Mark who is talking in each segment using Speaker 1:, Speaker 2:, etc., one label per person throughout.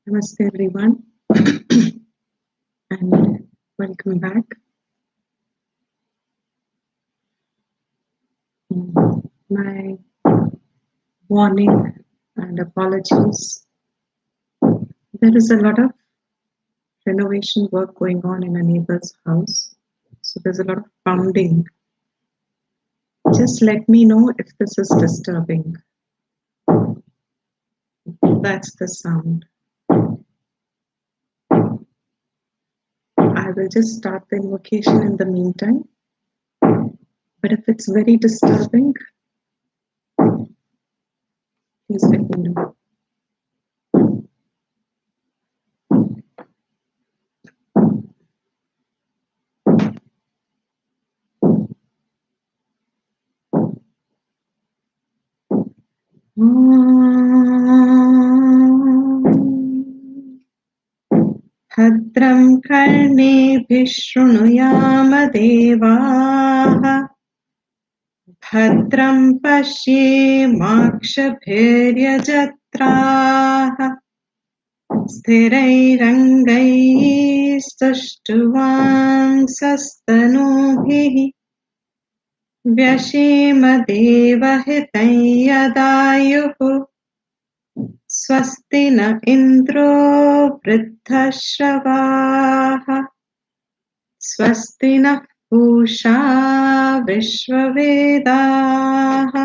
Speaker 1: Namaste everyone and welcome back. My warning and apologies. There is a lot of renovation work going on in a neighbor's house. So there's a lot of pounding. Just let me know if this is disturbing. That's the sound. I will just start the invocation in the meantime. But if it's very disturbing, please let me know. भद्रं कर्णेभिः शृणुयाम देवाः भद्रं पश्येमाक्षभिर्यजत्राः स्थिरैरङ्गैस्तुष्टुवांसस्तनूभिः व्यशेम देवहितं यदायुः स्वस्ति न इन्द्रो वृद्धश्रवाः स्वस्ति नः पूषा विश्ववेदाः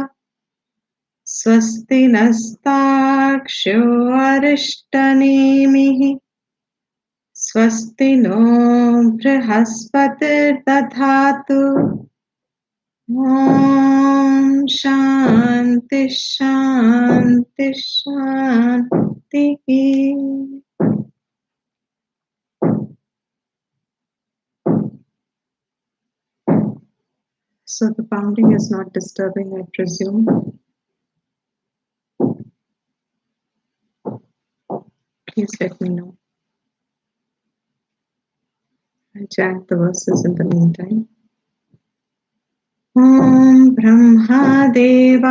Speaker 1: स्वस्ति नस्ताक्ष्यो अरिष्टनेमिः स्वस्ति नो बृहस्पतिर्दधातु ॐ शान्ति शान्ति शान्तिः. So the pounding is not disturbing, I presume. Please let me know. I'll chant the verses in the meantime. ॐ ब्रह्मादेवानां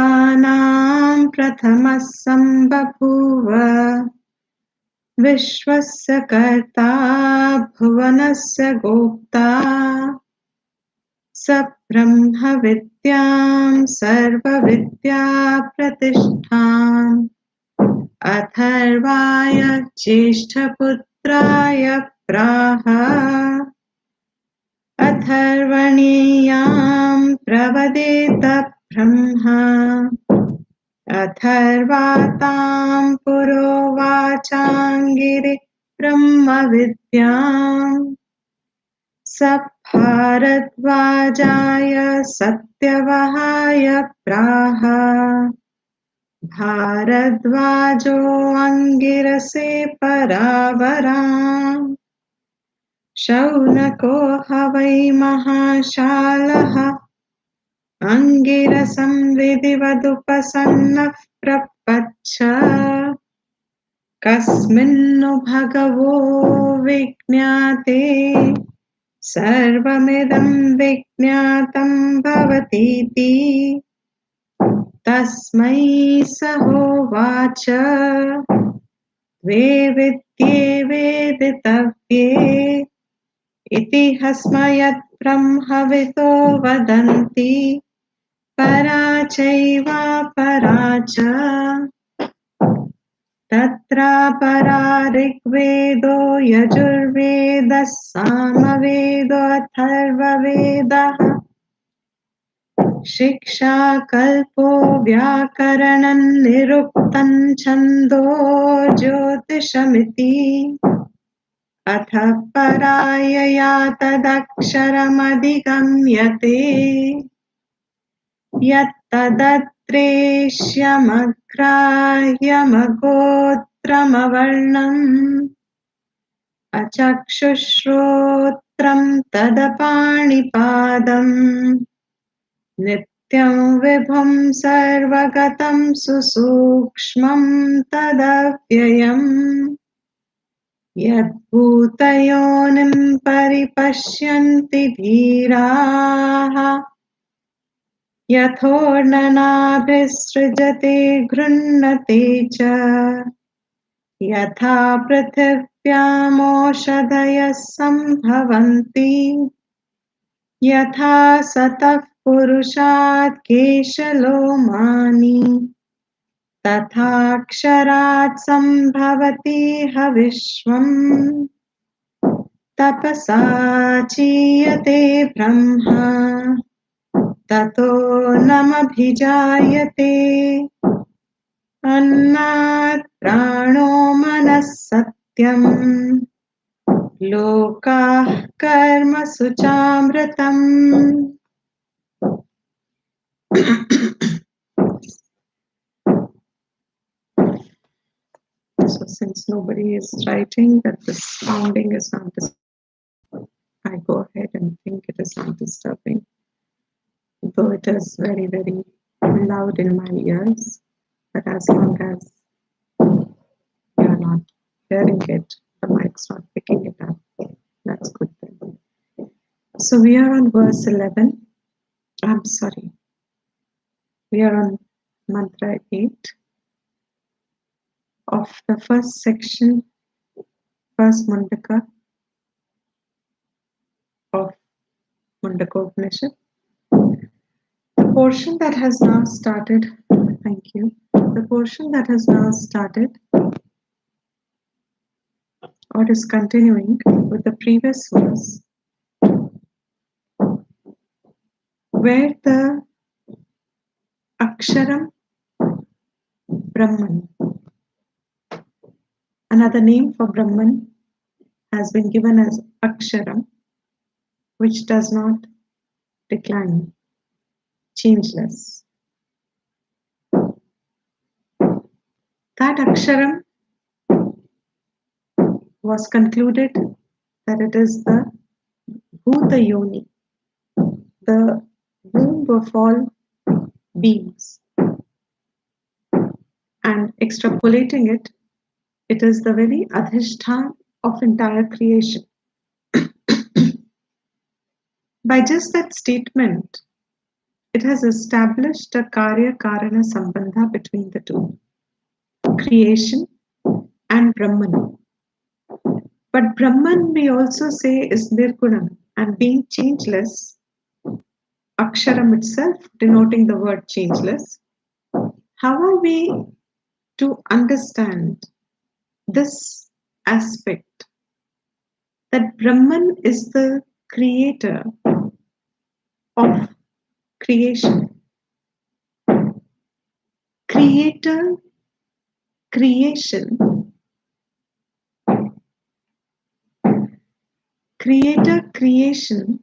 Speaker 1: प्रथमः सम्बभूव विश्वस्य कर्ता भुवनस्य गोप्ता स ब्रह्म विद्यां सर्वविद्याप्रतिष्ठाम् अथर्वाय ज्येष्ठपुत्राय प्राह अथर्वणीयां प्रवदेत ब्रह्मा अथर्वातां पुरोवाचाङ्गिरि ब्रह्मविद्याम् स भारद्वाजाय सत्यवहाय प्राह भारद्वाजो अङ्गिरसे परावराम् शौनको ह वै महाशालः अङ्गिरसं विधिवदुपसन्नः प्रपच्छ कस्मिन्नु भगवो विज्ञाते सर्वमिदं विज्ञातं भवतीति तस्मै स होवाच द्वे विद्ये वेदितव्ये इति हस्मयत् ब्रह्मविदो वदन्ति परा चैवापरा च तत्रापरा ऋग्वेदो यजुर्वेदः सामवेदो अथर्ववेदः शिक्षा कल्पो व्याकरणं निरुक्तं छन्दो ज्योतिषमिति अथ परायया तदक्षरमधिगम्यते यत्तदत्रेष्यमग्राह्यमगोत्रमवर्णम् अचक्षुश्रोत्रं तदपाणिपादम् नित्यं विभुं सर्वगतं सुसूक्ष्मं तदव्ययम् यद्भूतयोनिं परिपश्यन्ति धीराः यथोर्णनाभिसृजते गृह्णते च यथा पृथिव्यामोषधयः सम्भवन्ति यथा सतः पुरुषात् केशलोमानि तथाक्षरात् सम्भवति विश्वम् तपसा चीयते ब्रह्मा ततो नमभिजायते अन्नात् प्राणो मनः सत्यम् लोकाः कर्मसु चामृतम्. So since nobody is writing that the sounding is not disturbing, I go ahead and think it is not disturbing, though it is very, very loud in my ears. But as long as you are not hearing it, the mic's not picking it up, that's good then. So we are on verse 11. I'm sorry. We are on mantra 8 of the first section, first Mundaka of Mundaka Upanishad. The portion that has now started, thank you. The portion that has now started or is continuing with the previous verse, where the Aksharam Brahman, another name for Brahman, has been given as Aksharam, which does not decline, changeless. That Aksharam was concluded that it is the Bhuta Yoni, the womb of all beings. And extrapolating it, it is the very adhishthan of entire creation. By just that statement, it has established a Karya-Karana Sambandha between the two, creation and Brahman. But Brahman, we also say, is Nirgunam, and being changeless, Aksharam itself denoting the word changeless. How are we to understand this aspect that Brahman is the creator of creation? Creator, creation, creator, creation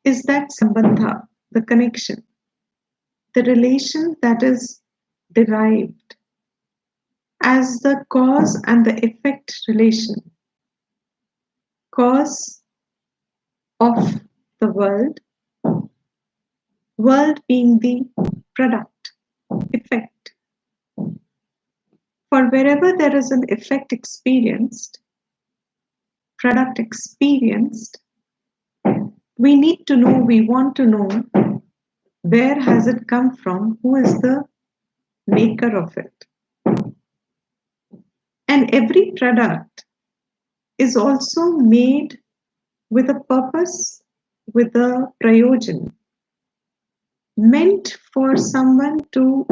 Speaker 1: is that sambandha, the connection, the relation that is derived as the cause and the effect relation. Cause of the world being the product, effect. For wherever there is an effect experienced, product experienced, we need to know, we want to know where has it come from, who is the maker of it. And every product is also made with a purpose, with a prayojan, meant for someone to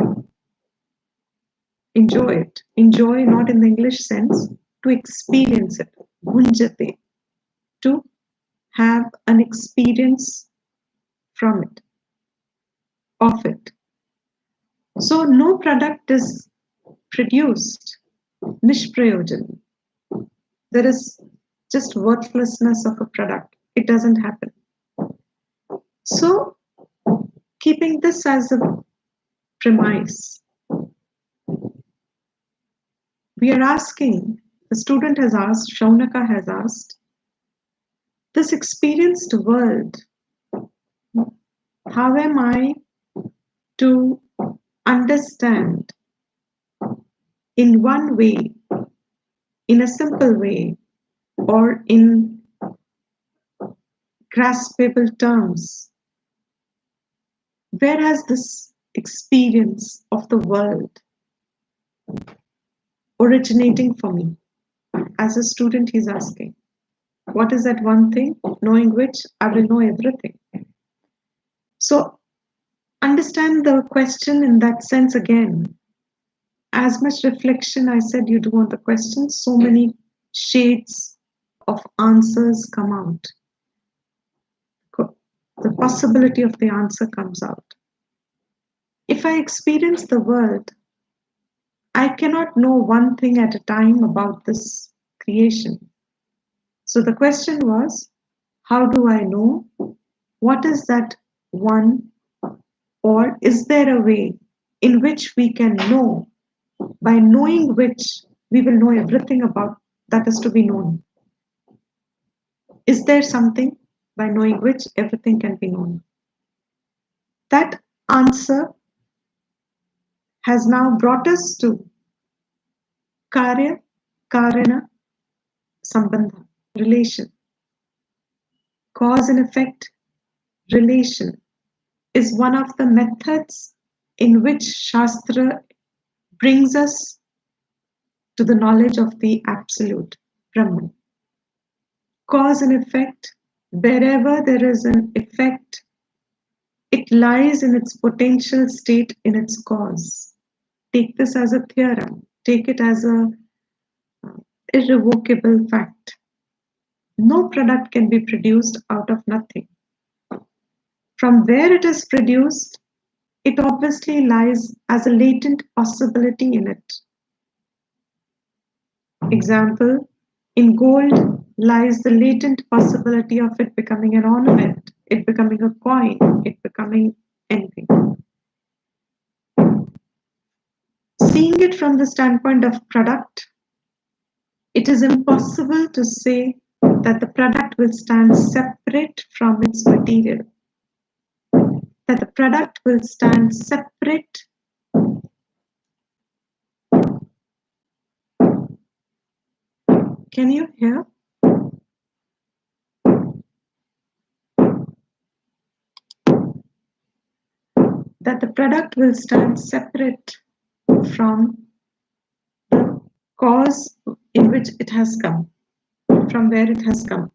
Speaker 1: enjoy it. Enjoy not in the English sense, to experience it. Gunjate. To have an experience from it, of it. So no product is produced nishprayojan. There is just worthlessness of a product. It doesn't happen. So keeping this as a premise, we are asking, the student has asked, Shaunaka has asked, this experienced world, how am I to understand in one way, in a simple way, or in graspable terms? Where has this experience of the world originating for me? As a student, he's asking, what is that one thing, knowing which I will know everything? So understand the question in that sense again. As much reflection I said you do on the question, so many shades of answers come out. The possibility of the answer comes out. If I experience the world, I cannot know one thing at a time about this creation. So the question was, how do I know? What is that one? Or is there a way in which we can know, by knowing which we will know everything about that is to be known? Is there something by knowing which everything can be known? That answer has now brought us to Karya, Karana, Sambandha, relation. Cause and effect, relation, is one of the methods in which Shastra brings us to the knowledge of the absolute Brahman. Cause and effect, wherever there is an effect, it lies in its potential state in its cause. Take this as a theorem, take it as a irrevocable fact. No product can be produced out of nothing. From where it is produced, it obviously lies as a latent possibility in it. Example, in gold lies the latent possibility of it becoming an ornament, it becoming a coin, it becoming anything. Seeing it from the standpoint of product, it is impossible to say that the product will stand separate from its material, that the product will stand separate. Can you hear? That the product will stand separate from the cause in which it has come, from where it has come.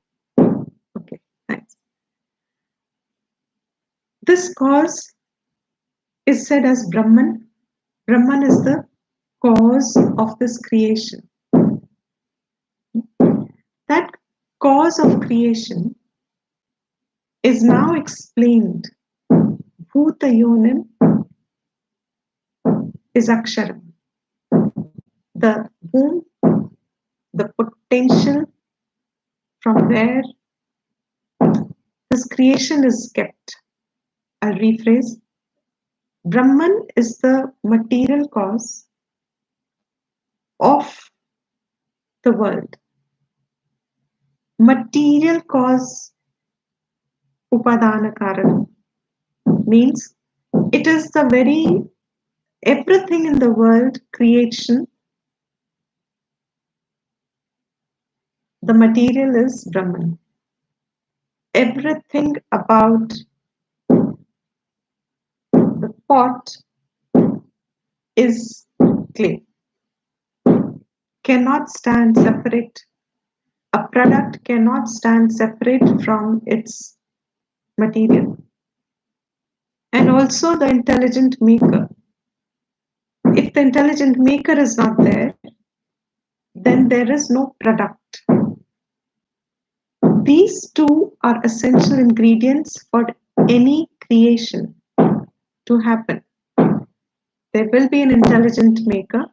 Speaker 1: Okay, thanks. This cause is said as Brahman. Brahman is the cause of this creation. That cause of creation is now explained. Bhuta Yonim is Aksharam. The womb, the potential from where this creation is kept. I'll rephrase. Brahman is the material cause of the world. Material cause, Upadana Karana, means it is the very everything in the world creation. The material is Brahman. Everything about the pot is clay. Cannot stand separate. A product cannot stand separate from its material. And also the intelligent maker. If the intelligent maker is not there, then there is no product. These two are essential ingredients for any creation to happen. There will be an intelligent maker,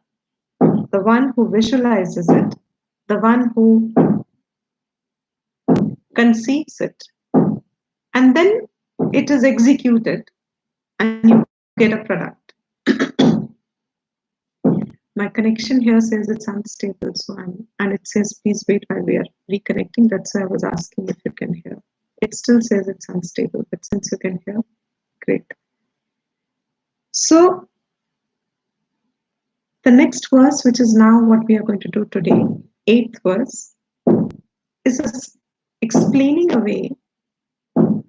Speaker 1: the one who visualizes it, the one who conceives it, and then it is executed and you get a product. My connection here says it's unstable, and it says please wait while we are reconnecting. That's why I was asking if you can hear. It still says it's unstable, but since you can hear, great. So the next verse, which is now what we are going to do today, 8th verse, is explaining away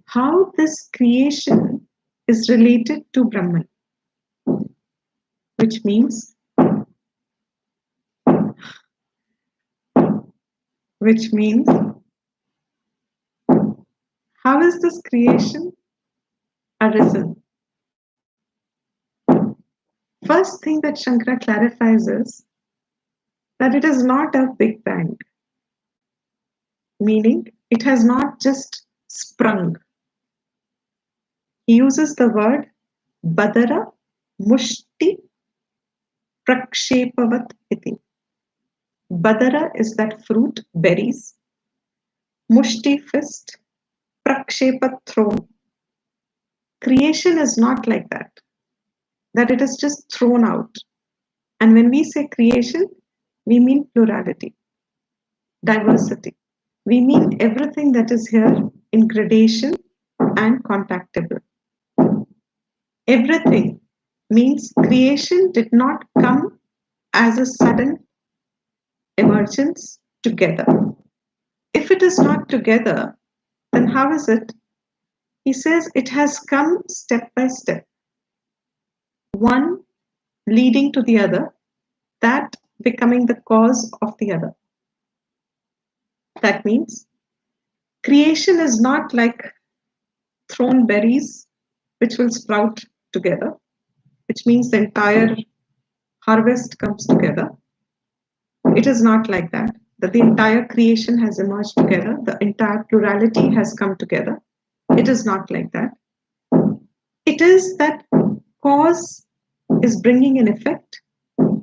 Speaker 1: how this creation is related to Brahman, which means which means how is this creation arisen? First thing that Shankara clarifies is that it is not a big bang, meaning it has not just sprung. He uses the word badara mushti prakshepavat iti. Badara is that fruit, berries. Mushti fist, prakshepat thrown. Creation is not like that it is just thrown out. And when we say creation, we mean plurality, diversity. We mean everything that is here in gradation and contactable. Everything means creation did not come as a sudden emergence together. If it is not together, then how is it? He says it has come step by step, one leading to the other, that becoming the cause of the other. That means creation is not like thrown berries which will sprout together, which means the entire harvest comes together. It is not like that the entire creation has emerged together, the entire plurality has come together. It is not like that. It is that cause is bringing an effect.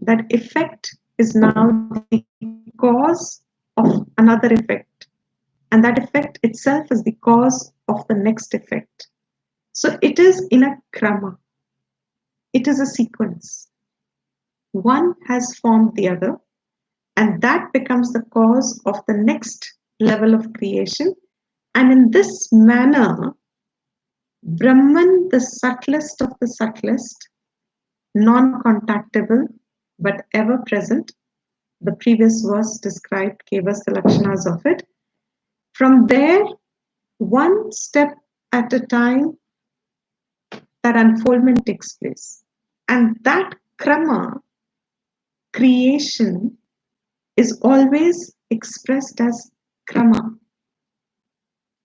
Speaker 1: That effect is now the cause of another effect. And that effect itself is the cause of the next effect. So it is in a krama. It is a sequence. One has formed the other, and that becomes the cause of the next level of creation. And in this manner, Brahman, the subtlest of the subtlest, non-contactable but ever present. The previous verse described, gave us the lakshanas of it. From there, one step at a time, that unfoldment takes place. And that krama, creation, is always expressed as krama.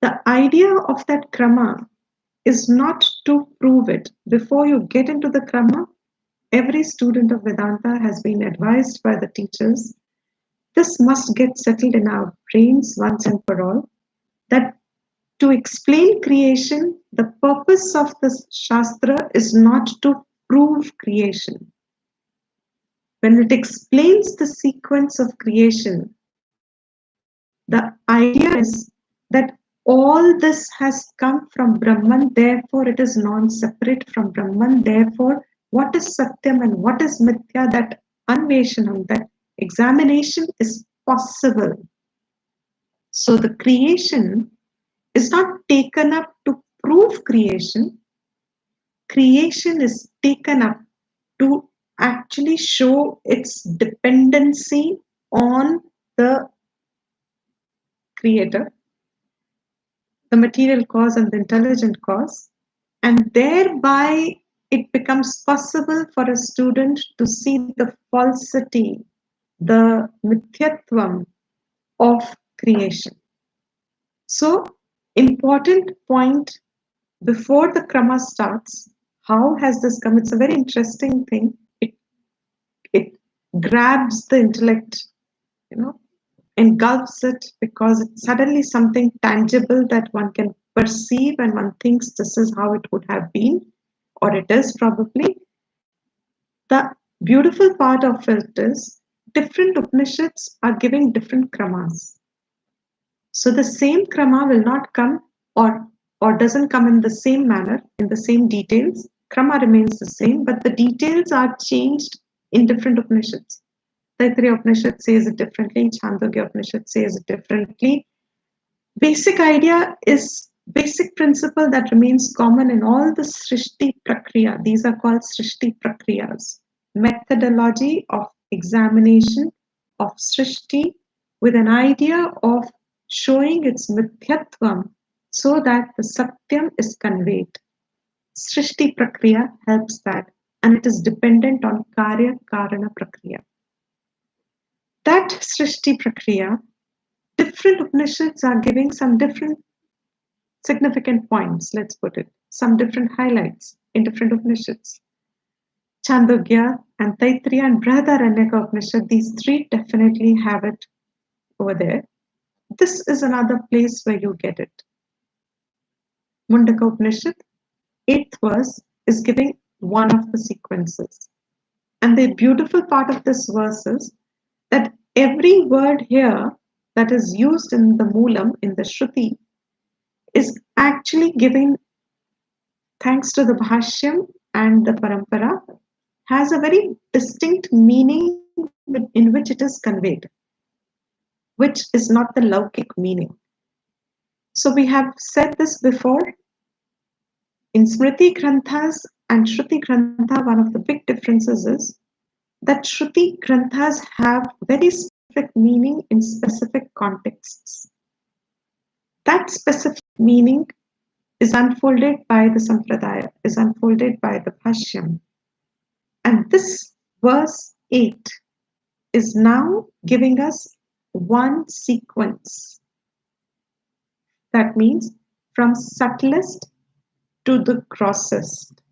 Speaker 1: The idea of that krama is not to prove it. Before you get into the krama, every student of Vedanta has been advised by the teachers, this must get settled in our brains once and for all, that to explain creation, the purpose of this Shastra is not to prove creation. When it explains the sequence of creation, the idea is that all this has come from Brahman, therefore it is non-separate from Brahman, therefore what is Satyam and what is Mithya, that anveshanam, that examination is possible. So the creation is not taken up to prove creation. Creation is taken up to actually show its dependency on the creator, the material cause and the intelligent cause, and thereby it becomes possible for a student to see the falsity, the mithyatvam of creation. So, important point before the krama starts, how has this come? It's a very interesting thing. It grabs the intellect, engulfs it, because it's suddenly something tangible that one can perceive and one thinks this is how it would have been, or it is probably. The beautiful part of it is different Upanishads are giving different kramas. So the same krama will not come or doesn't come in the same manner, in the same details. Krama remains the same, but the details are changed in different Upanishads. Taittiriya Upanishad says it differently, Chandogya Upanishad says it differently. Basic idea is basic principle that remains common in all the Srishti Prakriya. These are called Srishti Prakriyas. Methodology of examination of Srishti with an idea of showing its mithyatvam so that the Satyam is conveyed. Srishti Prakriya helps that, and it is dependent on Karya Karana Prakriya. That Srishti Prakriya different Upanishads are giving some different significant points, let's put it, some different highlights in different Upanishads. Chandogya and Taittiriya and Brihadaranyaka Upanishad, these three definitely have it over there. This is another place where you get it. Mundaka Upanishad, 8th verse, is giving one of the sequences. And the beautiful part of this verse is that every word here that is used in the Moolam, in the Shruti, is actually giving, thanks to the Bhashyam and the Parampara, has a very distinct meaning in which it is conveyed, which is not the Laukik meaning. So we have said this before. In Smriti Granthas and Shruti Grantha, one of the big differences is that Shruti Granthas have very specific meaning in specific contexts. That specific meaning is unfolded by the Sampradaya, is unfolded by the Bhashyam. And this verse 8 is now giving us one sequence. That means from subtlest to the grossest.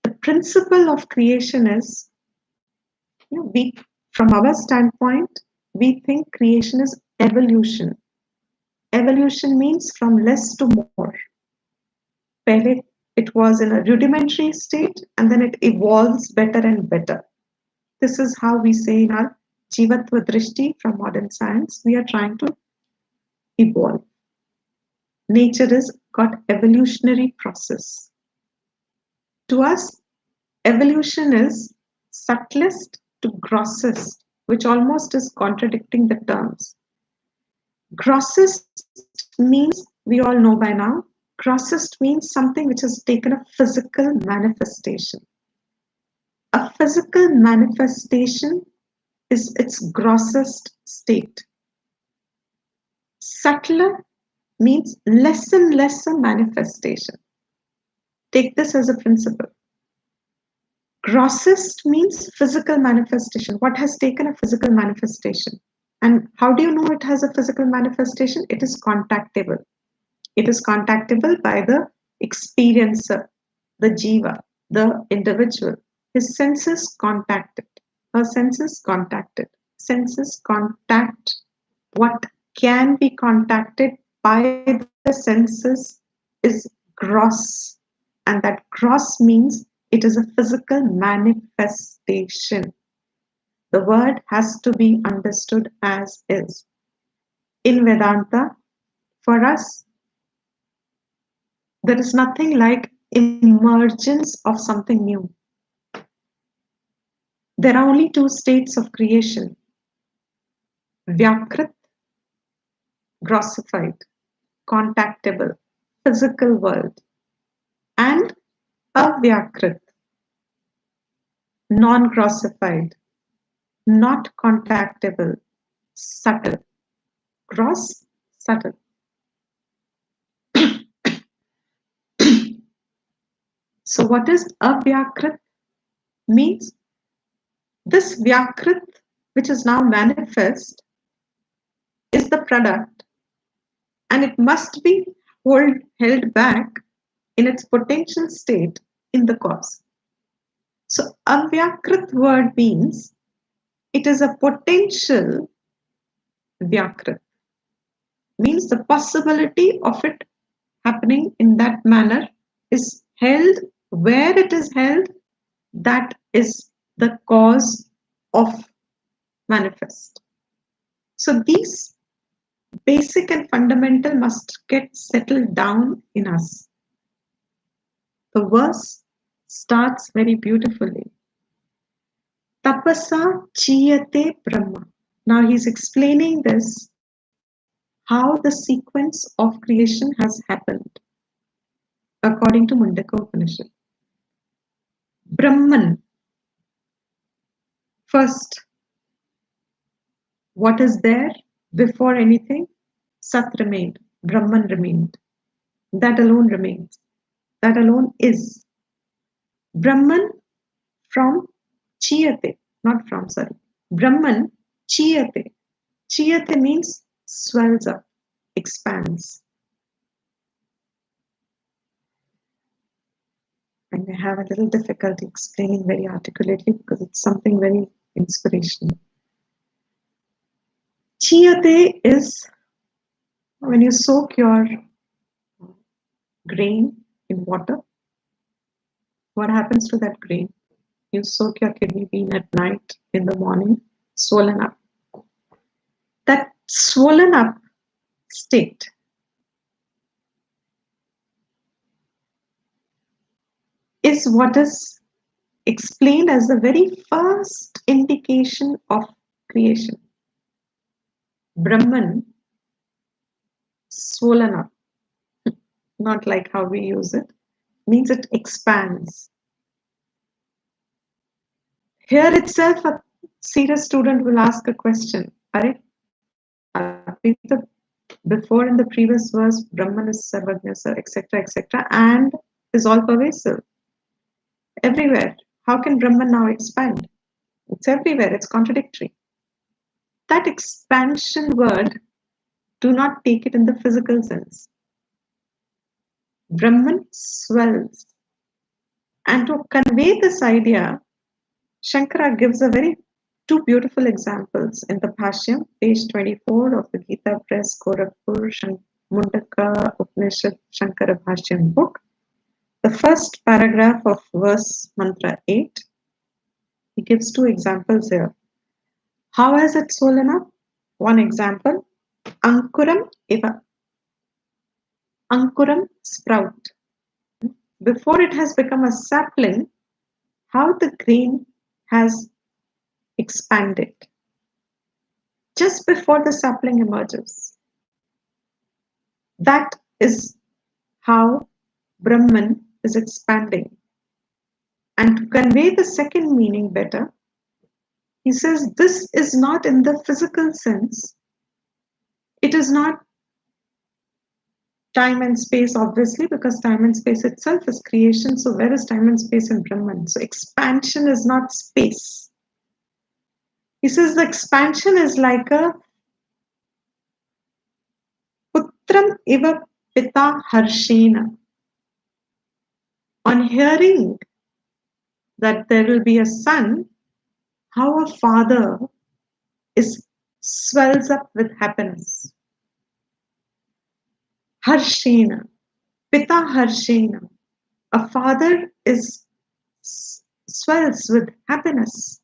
Speaker 1: The principle of creation is, from our standpoint, we think creation is evolution. Evolution means from less to more. Pehle it was in a rudimentary state and then it evolves better and better. This is how we say in our Jivatva Drishti from modern science, we are trying to evolve. Nature has got evolutionary process. To us, evolution is subtlest to grossest, which almost is contradicting the terms. Grossest means, we all know by now, grossest means something which has taken a physical manifestation. A physical manifestation is its grossest state. Subtler means less and less a manifestation. Take this as a principle. Grossest means physical manifestation. What has taken a physical manifestation? And how do you know it has a physical manifestation? It is contactable. It is contactable by the experiencer, the jiva, the individual. His senses contact it. Her senses contact it. Senses contact what can be contacted by the senses is gross. And that gross means it is a physical manifestation. The word has to be understood as is. In Vedanta, for us, there is nothing like emergence of something new. There are only two states of creation. Vyakrit, grossified, contactable, physical world, and avyakrit, non-grossified, not contactable, subtle. Gross, subtle. So what is avyakrit? Means this vyakrit, which is now manifest, is the product, and it must be held back in its potential state in the cause. So avyakrit word means it is a potential vyakrit. Means the possibility of it happening in that manner is held. Where it is held, that is the cause of manifest. So these basic and fundamental must get settled down in us. The verse starts very beautifully. Tapasa chiyate Brahma. Now he's explaining this, how the sequence of creation has happened according to Mundaka Upanishad. Brahman. First, what is there before anything? Sat remained. Brahman remained. That alone remains. That alone is. Brahman from chiyate, not from, sorry. Brahman chiyate. Chiyate means swells up, expands. And I have a little difficulty explaining very articulately because it's something very inspirational. Chiyate is when you soak your grain in water. What happens to that grain? You soak your kidney bean at night, in the morning, swollen up. That swollen up state is what is explained as the very first indication of creation. Brahman, swollen up, not like how we use it, means it expands. Here itself, a serious student will ask a question. Before in the previous verse, Brahman is Sarvajna, etc., and is all pervasive. Everywhere. How can Brahman now expand? It's everywhere. It's contradictory. That expansion word, do not take it in the physical sense. Brahman swells. And to convey this idea, Shankara gives a very two beautiful examples in the Bhashyam, page 24 of the Gita Press, Gorakhpur, Mundaka, Upanishad, Shankara Bhashyam book. The first paragraph of verse mantra 8, he gives two examples here. How has it swollen up? One example, Ankuram Iva. Ankuram, sprout. Before it has become a sapling, how the grain has expanded. Just before the sapling emerges. That is how Brahman is expanding. And to convey the second meaning better, he says this is not in the physical sense. It is not time and space, obviously, because time and space itself is creation. So where is time and space in Brahman? So expansion is not space. He says the expansion is like a putram iva pita harshena. On hearing that there will be a son, how a father swells up with happiness. Harshena, pita harshena. A father swells with happiness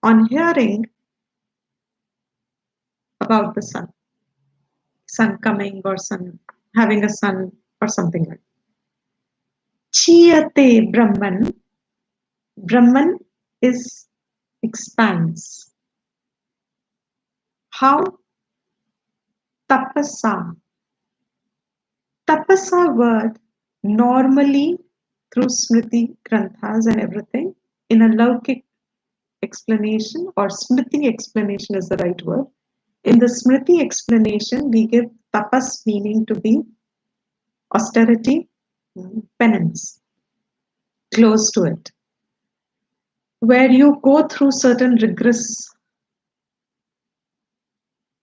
Speaker 1: on hearing about the son coming or son having a son or something like that. Chiyate Brahman. Brahman expands. How? Tapasa. Tapasa word normally through Smriti Granthas and everything in a Laukik explanation, or Smriti explanation is the right word. In the Smriti explanation, we give tapas meaning to be austerity, penance, close to it, where you go through certain rigorous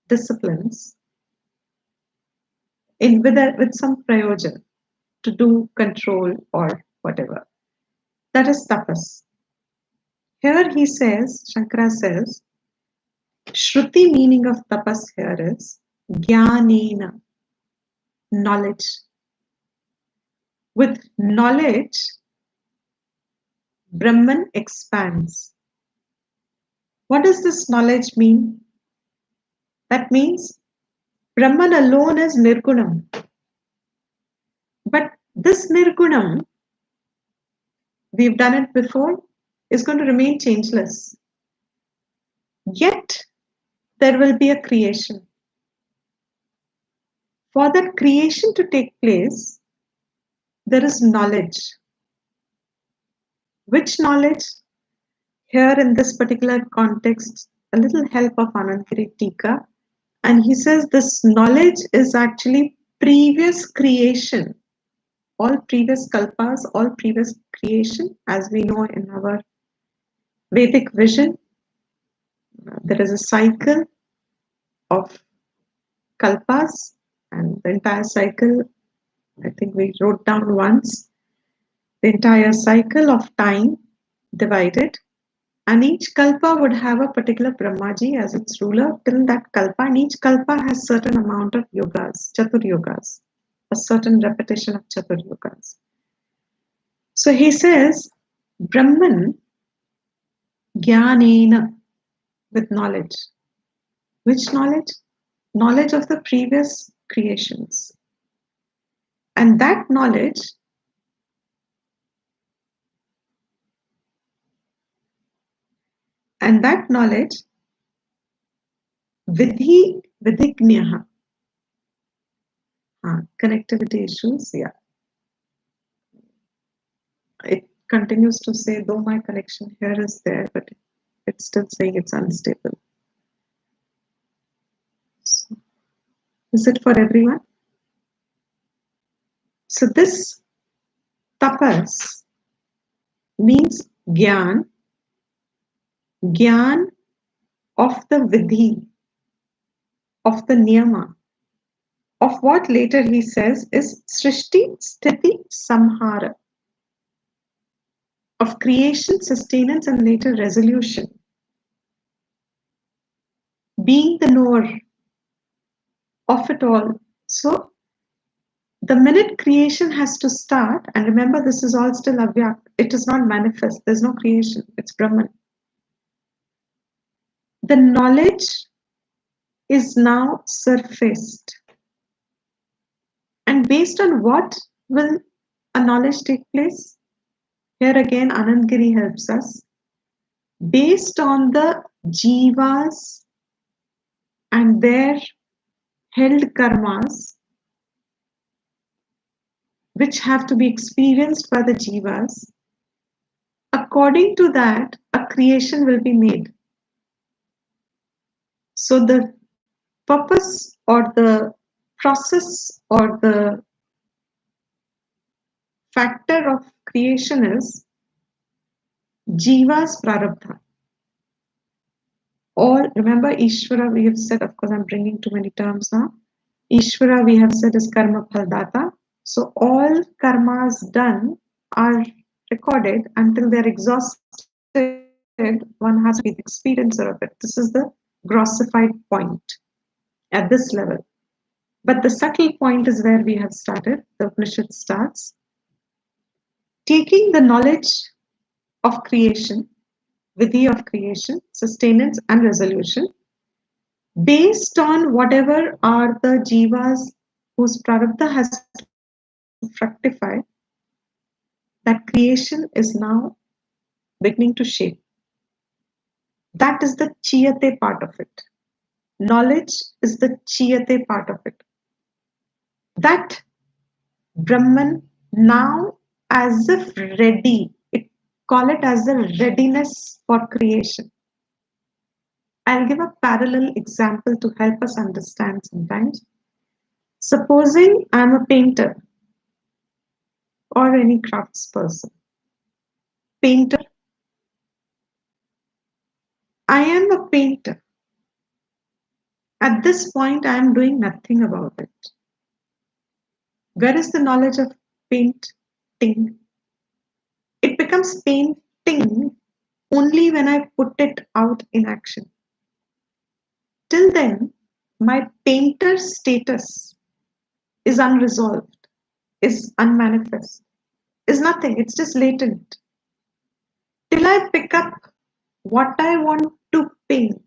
Speaker 1: disciplines with some prayojan to do control or whatever. That is tapas. Here he says, Shankara says, Shruti meaning of tapas here is jnanena, knowledge. With knowledge, Brahman expands. What does this knowledge mean? That means Brahman alone is Nirgunam. But this Nirgunam, we've done it before, is going to remain changeless. Yet, there will be a creation. For that creation to take place, there is knowledge. Which knowledge? Here in this particular context, a little help of Anandgiri Tika. And he says this knowledge is actually previous creation. All previous kalpas, all previous creation, as we know in our Vedic vision, there is a cycle of kalpas, and the entire cycle, I think we wrote down once, the entire cycle of time divided, and each kalpa would have a particular Brahmaji as its ruler till that kalpa, and each kalpa has certain amount of yogas, chatur yogas, a certain repetition of chatur yogas. So he says, Brahman jnanena, with knowledge. Which knowledge? Knowledge of the previous creations. And that knowledge vidhignaha. Connectivity issues, yeah. It continues to say, though my connection here is there, but it's still saying it's unstable. So, is it for everyone? So this tapas means gyan of the vidhi, of the niyama, of what later he says is srishti, sthiti, samhara, of creation, sustenance, and later resolution. Being the knower of it all. So the minute creation has to start, and remember this is all still avyak, it is not manifest, there's no creation, it's Brahman. The knowledge is now surfaced. And based on what will a knowledge take place? Here again, Anandgiri helps us. Based on the jivas and their held karmas, which have to be experienced by the jivas, according to that, a creation will be made. So the purpose or the process or the factor of creation is jiva's prarabdha. Or remember, Ishvara, we have said, of course, I'm bringing too many terms now. Ishvara, we have said, is karma phaldata. So all karmas done are recorded until they're exhausted. One has to be the experiencer of it. This is the grossified point at this level. But the subtle point is where we have started. The Upanishad starts. Taking the knowledge of creation, vidhi of creation, sustenance, and resolution, based on whatever are the jivas whose prarabdha has to fructify, that creation is now beginning to shape. That is the chiyate part of it. Knowledge is the chiyate part of it. That Brahman now as if ready, call it as a readiness for creation. I'll give a parallel example to help us understand sometimes. Supposing I'm a painter or any craftsperson. Painter. I am a painter. At this point, I am doing nothing about it. Where is the knowledge of painting? It becomes painting only when I put it out in action. Till then, my painter status is unresolved, is unmanifest, is nothing, it's just latent. Till I pick up what I want to paint,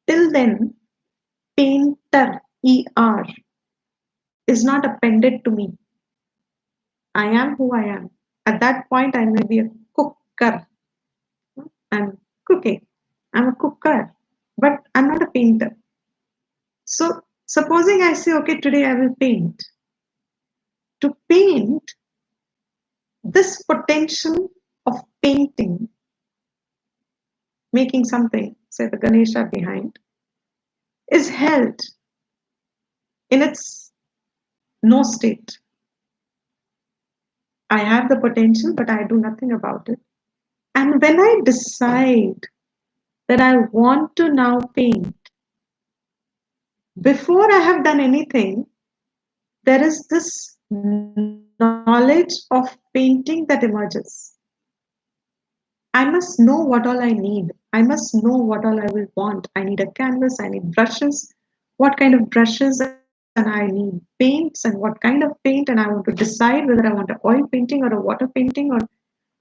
Speaker 1: till then, painter, ER, is not appended to me. I am who I am. At that point, I may be a cooker. I'm cooking. I'm a cooker, but I'm not a painter. So, supposing I say, okay, today I will paint. To paint, this potential of painting, making something, say the Ganesha behind, is held in its no state. I have the potential, but I do nothing about it. And when I decide that I want to now paint, Before I have done anything, there is this knowledge of painting that emerges. I must know what all I need. I must know what all I will want. I need a canvas, I need brushes, what kind of brushes, and I need paints and what kind of paint, and I want to decide whether I want an oil painting or a water painting, or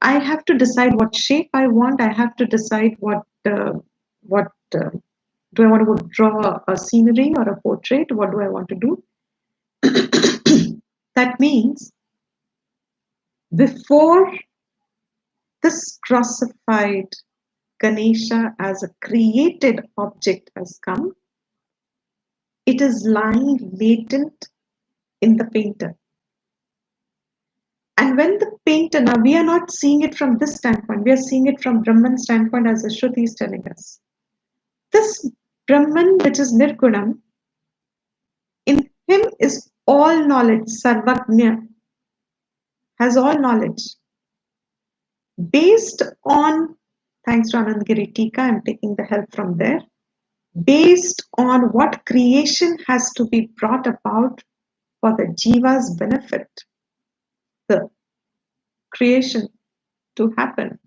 Speaker 1: I have to decide what shape I want. I have to decide what do I want to draw a scenery or a portrait? What do I want to do? That means before this crucified Ganesha as a created object has come, it is lying latent in the painter. And when the painter, now we are not seeing it from this standpoint, we are seeing it from Brahman's standpoint, as the Shruti is telling us. This Brahman, which is Nirgunam, in him is all knowledge, Sarvagnya, has all knowledge. Based on, thanks to Anandgiri Tika, I'm taking the help from there, based on what creation has to be brought about for the jiva's benefit, the creation to happen.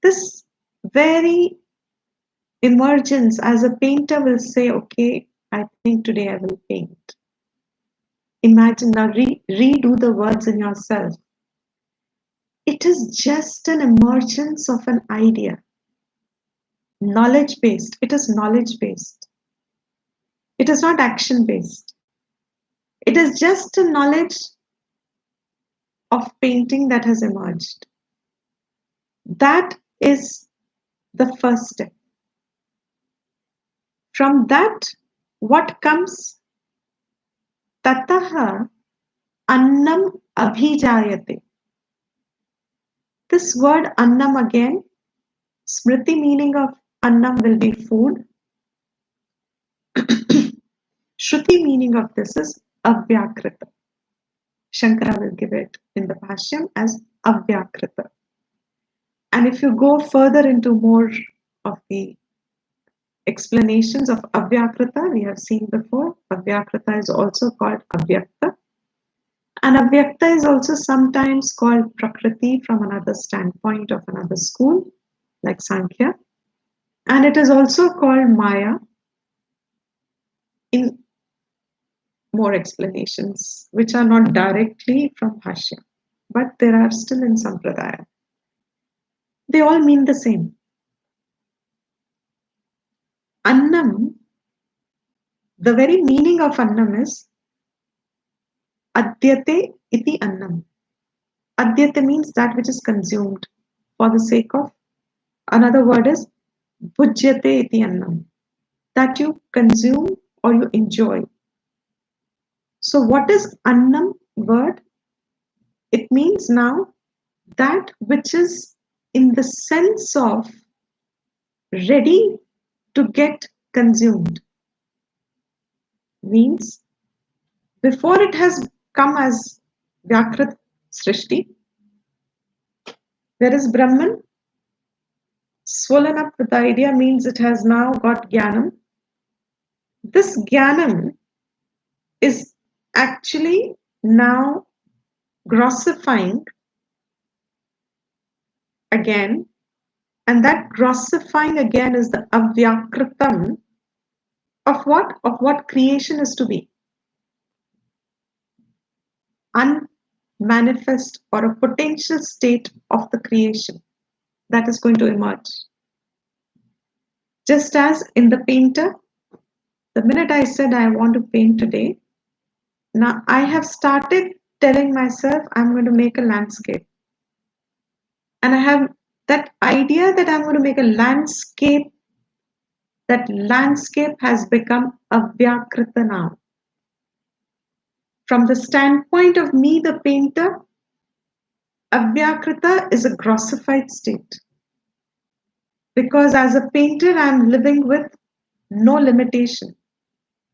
Speaker 1: This very emergence, as a painter will say, okay, I think today I will paint. Imagine now, redo the words in yourself. It is just an emergence of an idea. Knowledge based. It is knowledge based. It is not action based. It is just a knowledge of painting that has emerged. That is the first step. From that, what comes? Tataha annam abhijayate. This word annam again, smriti meaning of annam will be food. Shruti meaning of this is avyakrita. Shankara will give it in the Bhashyam as avyakrita. And if you go further into more of the explanations of avyakrita, we have seen before, avyakrita is also called avyakta. And avyakta is also sometimes called prakriti from another standpoint of another school, like Sankhya. And it is also called Maya in more explanations, which are not directly from Bhashya, but there are still in Sampradaya. They all mean the same. Annam, the very meaning of Annam is Adyate iti Annam. Adyate means that which is consumed for the sake of. Another word is Bhujyate iti Annam, that you consume or you enjoy. So what is Annam word? It means now that which is in the sense of ready to get consumed. Means before it has come as Vyakrit Srishti, there is Brahman, swollen up with the idea means it has now got Jnanam. This Jnanam is actually now grossifying again, and that grossifying again is the avyakritam of what? Of what creation is to be. Unmanifest or a potential state of the creation that is going to emerge. Just as in the painter, the minute I said I want to paint today, now I have started telling myself I'm going to make a landscape. And I have that idea that I'm going to make a landscape. That landscape has become avyakrita now. From the standpoint of me, the painter, avyakrita is a grossified state. Because as a painter, I'm living with no limitation,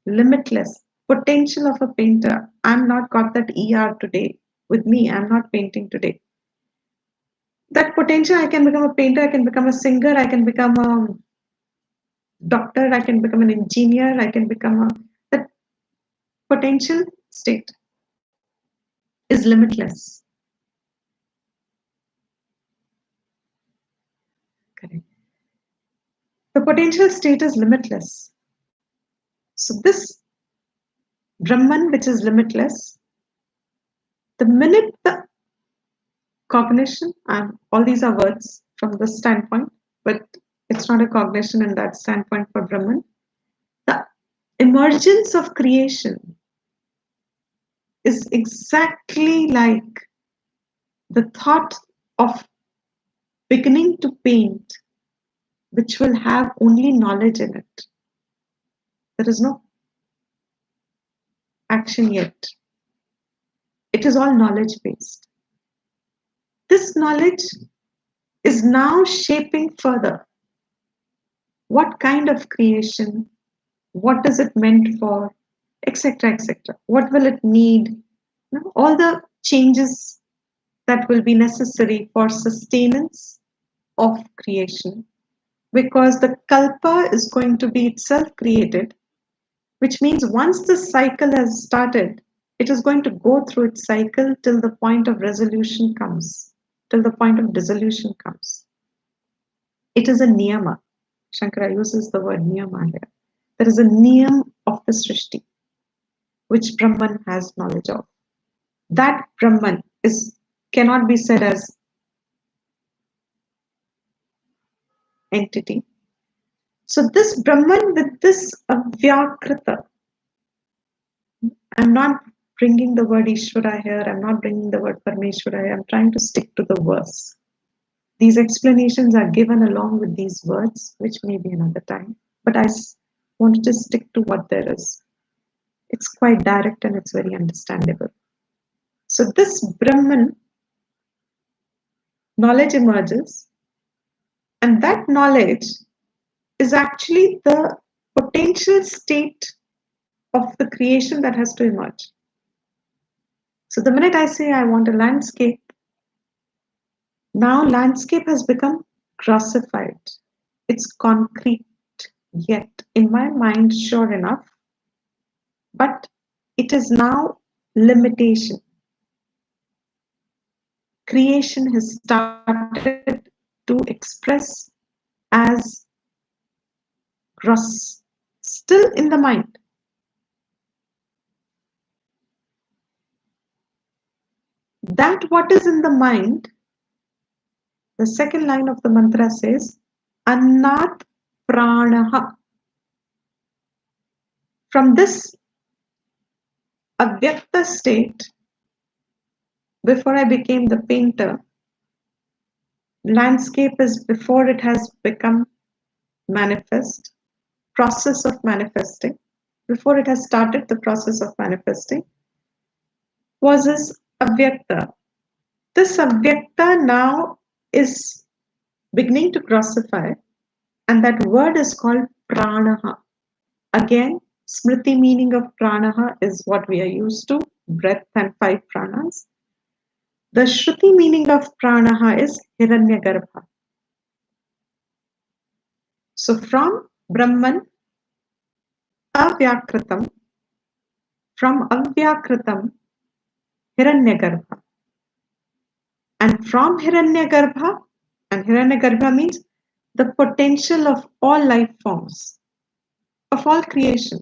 Speaker 1: limitless potential of a painter. I'm not got that ER today with me. I'm not painting today. That potential, I can become a painter, I can become a singer, I can become a doctor, I can become an engineer, I can become potential state is limitless. Correct. The potential state is limitless. So this Brahman, which is limitless, the minute the cognition, and all these are words from the standpoint, but it's not a cognition in that standpoint for Brahman. The emergence of creation is exactly like the thought of beginning to paint, which will have only knowledge in it. There is no action yet. It is all knowledge based. This knowledge is now shaping further. What kind of creation? What is it meant for? Etc. etc. What will it need? All the changes that will be necessary for sustenance of creation, because the kalpa is going to be itself created, which means once the cycle has started, it is going to go through its cycle till the point of resolution comes, till the point of dissolution comes. It is a niyama. Shankara uses the word niyama here. There is a niyam of the srishti, which Brahman has knowledge of. That Brahman cannot be said as entity. So this Brahman with this avyakrita, I'm not bringing the word Ishvara here, I'm not bringing the word Parmeshwara here, I'm trying to stick to the verse. These explanations are given along with these words, which may be another time, but I wanted to stick to what there is. It's quite direct and it's very understandable. So this Brahman knowledge emerges, and that knowledge is actually the potential state of the creation that has to emerge. So the minute I say I want a landscape, now landscape has become grossified. It's concrete yet in my mind, sure enough, but it is now limitation. Creation has started to express as gross, still in the mind. That what is in the mind, the second line of the mantra says, Annat Pranaha. From this avyakta state, before I became the painter, landscape is before it has become manifest, process of manifesting, before it has started the process of manifesting, was this avyakta. This avyakta now is beginning to grossify, and that word is called pranaha. Again, smriti meaning of pranaha is what we are used to, breath and 5 pranas. The shruti meaning of pranaha is hiranyagarbha. So from Brahman, avyakritam, from avyakritam, hiranyagarbha. And from hiranyagarbha, and hiranyagarbha means the potential of all life forms, of all creation.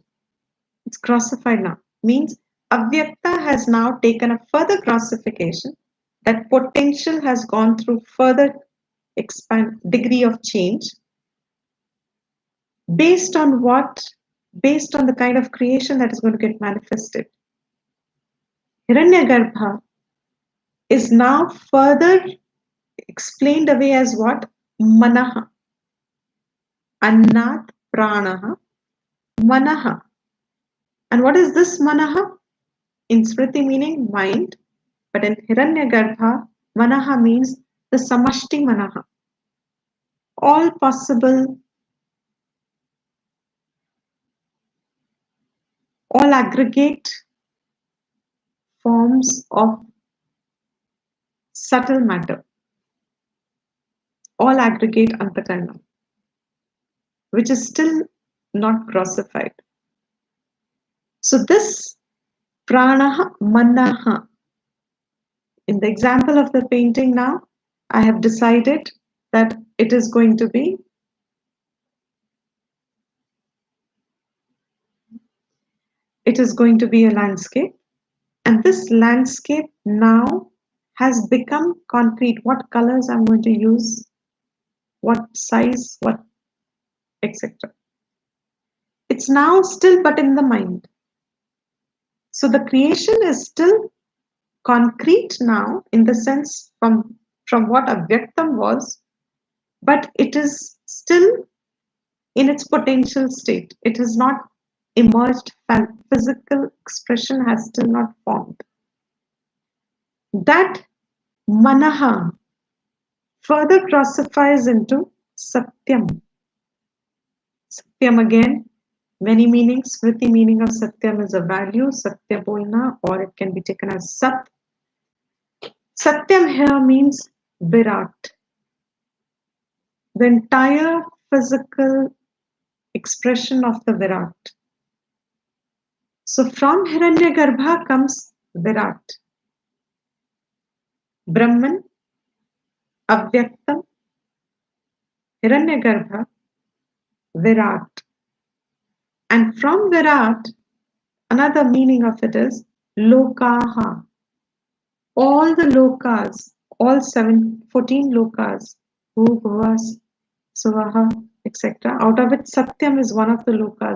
Speaker 1: It's grossified now. Means avyakta has now taken a further grossification. That potential has gone through further degree of change. Based on what? Based on the kind of creation that is going to get manifested. Hiranyagarbha is now further explained away as what? Manaha. Annat Pranaha. Manaha. And what is this Manaha? In Smriti meaning mind, but in Hiranyagarbha, Manaha means the Samashti Manaha. All possible, all aggregate forms of subtle matter, all aggregate antakarna, which is still not grossified. So this Pranaha, Manaha. In the example of the painting now, I have decided that it is going to be a landscape, and this landscape now has become concrete. What colors I'm going to use, what size, what etc. It's now still but in the mind. So the creation is still concrete now in the sense from what Avyaktam was, but it is still in its potential state. It has not emerged, physical expression has still not formed. That Manaha further classifies into Satyam. Satyam again, many meanings. Smriti meaning of Satyam is a value, Satya Bolna, or it can be taken as Sat. Satyam here means Virat. The entire physical expression of the Virat. So from Hiranyagarbha comes Virat. Brahman, Avyaktam, Hiranyagarbha, Virat. And from Virat, another meaning of it is Lokaha. All the lokas, all 14 lokas, Bhu, Bhuva, Suvaha, etc. Out of it, Satyam is one of the lokas